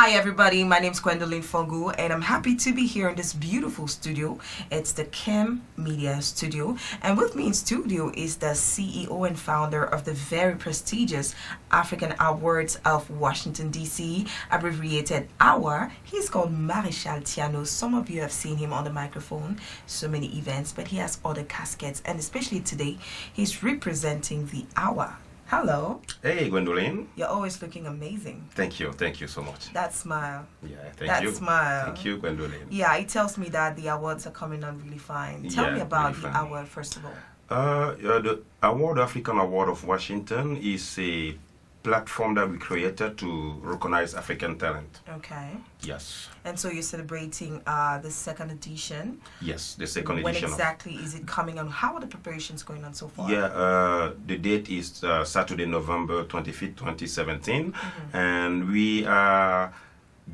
Hi everybody, my name is Gwendolyn Fongu and I'm happy to be here in this beautiful studio. It's the Kems Media Studio, and with me in studio is the CEO and founder of the very prestigious African Awards of Washington DC, abbreviated AWA. He's called Marechal Tiano'S. Some of you have seen him on the microphone, so many events, but he has other caskets, and especially today, he's representing the AWA. Hello. Hey, Gwendolyn. You're always looking amazing. Thank you so much. That smile. Yeah, thank you. That smile. Thank you, Gwendolyn. Yeah, it tells me that the awards are coming on really fine. Tell me about really the award, first of all. The award, African Award of Washington, is a platform that we created to recognize African talent. Okay. Yes. And so you're celebrating the second edition. Yes, the second when edition. When exactly is it coming on? How are the preparations going on so far? Yeah, the date is Saturday, November 25th, 2017. And we are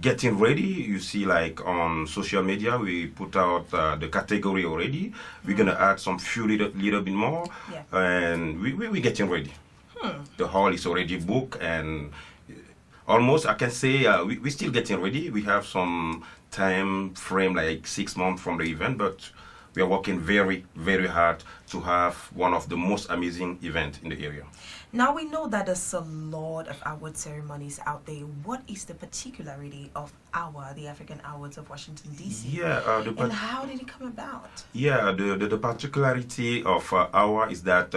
getting ready. You see, like on social media, we put out the category already. We're going to add some few little bit more. Yeah. And we're getting ready. The hall is already booked, and almost I can say we're still getting ready. We have some time frame, like 6 months from the event, but we are working very, very hard to have one of the most amazing events in the area. Now we know that there's a lot of award ceremonies out there. What is the particularity of AWA, the African Awards of Washington DC? Yeah, and how did it come about? Yeah, the particularity of AWA is that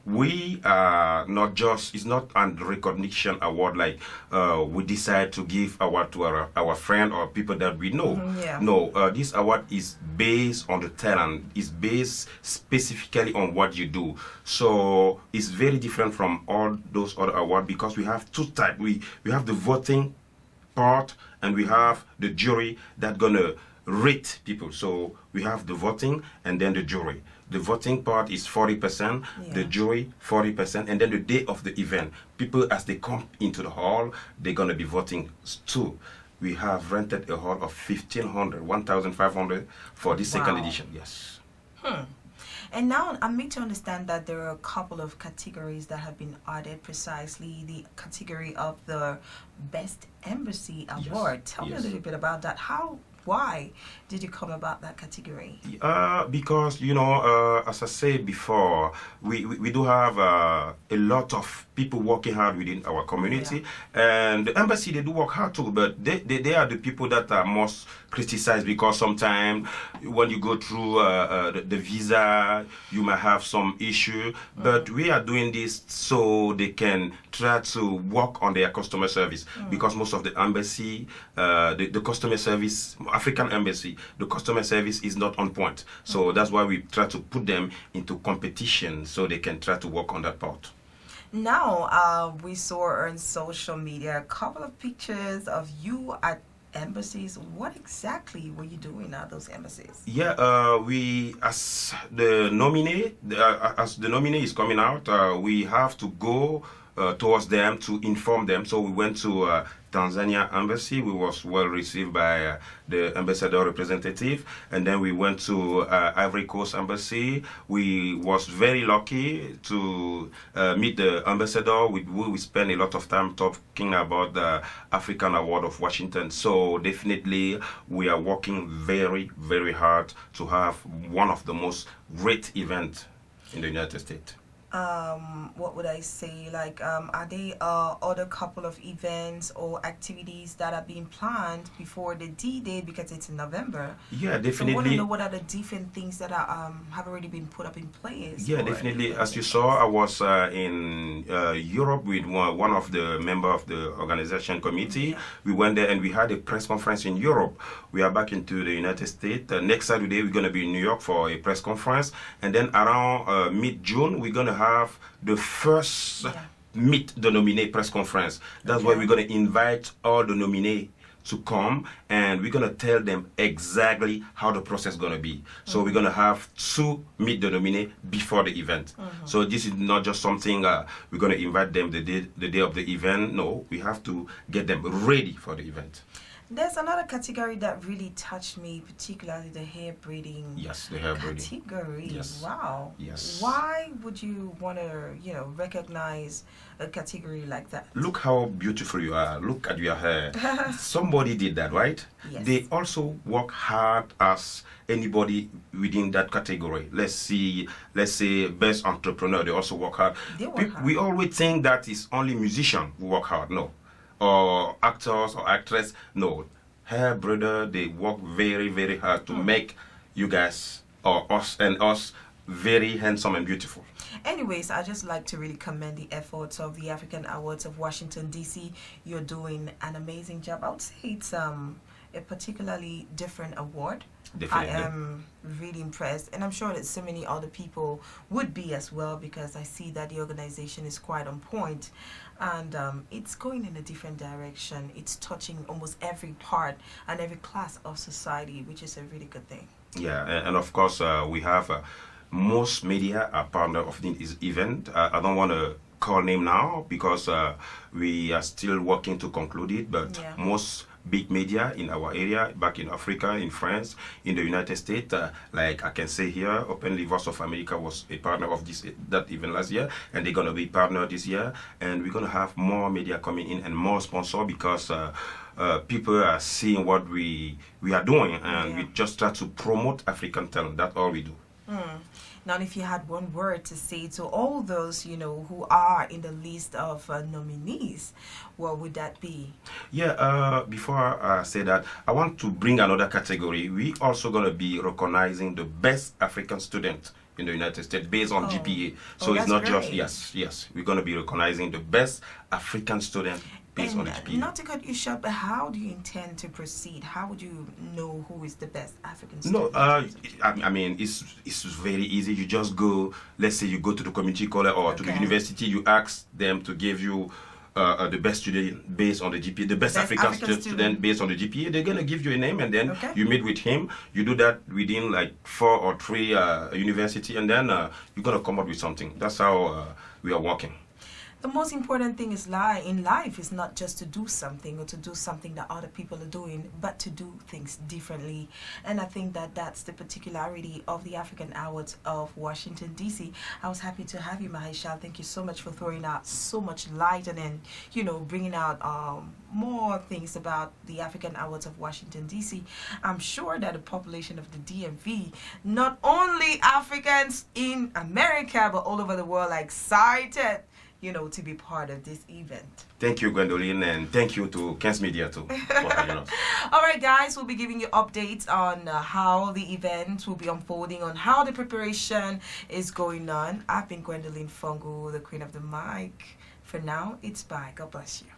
we are not just, it's not a recognition award like we decide to give award to our friend or people that we know. No, this award is based on the talent, it's based specifically on what you do. So it's very different from all those other awards because we have two types. We have the voting part and we have the jury that gonna rate people. So we have the voting and then the jury. The voting part is 40%, the jury 40%, and then the day of the event, people as they come into the hall, they're going to be voting too. We have rented a hall of 1,500 for this second edition, yes. And now I'm made to understand that there are a couple of categories that have been added, precisely the category of the Best Embassy Award. Tell me a little bit about that. Why did you come about that category? Because, you know, as I said before, we do have a lot of people working hard within our community. And the embassy, they do work hard too, but they are the people that are most criticized because sometimes when you go through the visa, you might have some issue. But we are doing this so they can try to work on their customer service because most of the embassy, the customer service, African embassy, the customer service is not on point. So that's why we try to put them into competition so they can try to work on that part. Now, we saw on social media a couple of pictures of you at embassies. What exactly were you doing at those embassies? Yeah, we, as the nominee is coming out, we have to go towards them to inform them. So we went to Tanzania embassy. We was well received by the ambassador representative, and then we went to Ivory Coast embassy. We was very lucky to meet the ambassador. We spent a lot of time talking about the African Award of Washington. So definitely we are working very, very hard to have one of the most great events in the United States. What would I say, like are there other couple of events or activities that are being planned before the D-Day, because it's in November? Yeah, definitely. So I want to know what are the different things that are have already been put up in place. Yeah, definitely. As you saw, I was in Europe with one of the member of the organization committee. We went there and we had a press conference in Europe. We are back into the United States. Next Saturday, we're going to be in New York for a press conference. And then around mid-June, we're going to have the first Meet the Nominee press conference. That's why we're going to invite all the nominees to come, and we're going to tell them exactly how the process is going to be. So we're going to have two Meet the Nominee before the event. So this is not just something we're going to invite them the day of the event. No, we have to get them ready for the event. There's another category that really touched me, particularly the hair braiding. Yes, the hair braiding. Category. Yes. Wow. Yes. Why would you want to, recognize a category like that? Look how beautiful you are. Look at your hair. Somebody did that, right? Yes. They also work hard as anybody within that category. Let's say best entrepreneur, they also work hard. They work hard. We always think that it's only musicians who work hard. No. Or actors or actress. No. Hair braider, they work very, very hard to make you guys or us very handsome and beautiful. Anyways, I just like to really commend the efforts of the African Awards of Washington, D.C. You're doing an amazing job. I would say it's a particularly different award. Definitely. I am really impressed, and I'm sure that so many other people would be as well, because I see that the organization is quite on point, and it's going in a different direction. It's touching almost every part and every class of society, which is a really good thing. Yeah, and of course we have most media are partner of this event. I don't want to call name now because we are still working to conclude it, but most big media in our area, back in Africa, in France, in the United States, like I can say here, openly, Voice of America was a partner of that event last year, and they're going to be partner this year, and we're going to have more media coming in and more sponsor because people are seeing what we are doing, and we just try to promote African talent. That's all we do. Now, if you had one word to say to all those, who are in the list of nominees, what would that be? Yeah, before I say that, I want to bring another category. We also going to be recognizing the best African student in the United States based on GPA. So it's not great. just, yes, we're going to be recognizing the best African student based on the GPA. Not to cut you short, but how do you intend to proceed? How would you know who is the best African student? No, I mean, it's very easy. You just go, let's say you go to the community college or to the university, you ask them to give you the best student based on the GPA, the best African student based on the GPA. They're going to give you a name, and then you meet with him. You do that within like 4 or 3 university, and then you're going to come up with something. That's how we are working. The most important thing is in life is not just to do something or to do something that other people are doing, but to do things differently. And I think that that's the particularity of the African Awards of Washington, D.C. I was happy to have you, Marechal. Thank you so much for throwing out so much light and then, bringing out more things about the African Awards of Washington, D.C. I'm sure that the population of the DMV, not only Africans in America, but all over the world, are excited to be part of this event. Thank you, Gwendolyn, and thank you to Kems Media too for having us. All right, guys, we'll be giving you updates on how the event will be unfolding, on how the preparation is going on. I've been Gwendolyn Fongu, the queen of the mic. For now, it's bye. God bless you.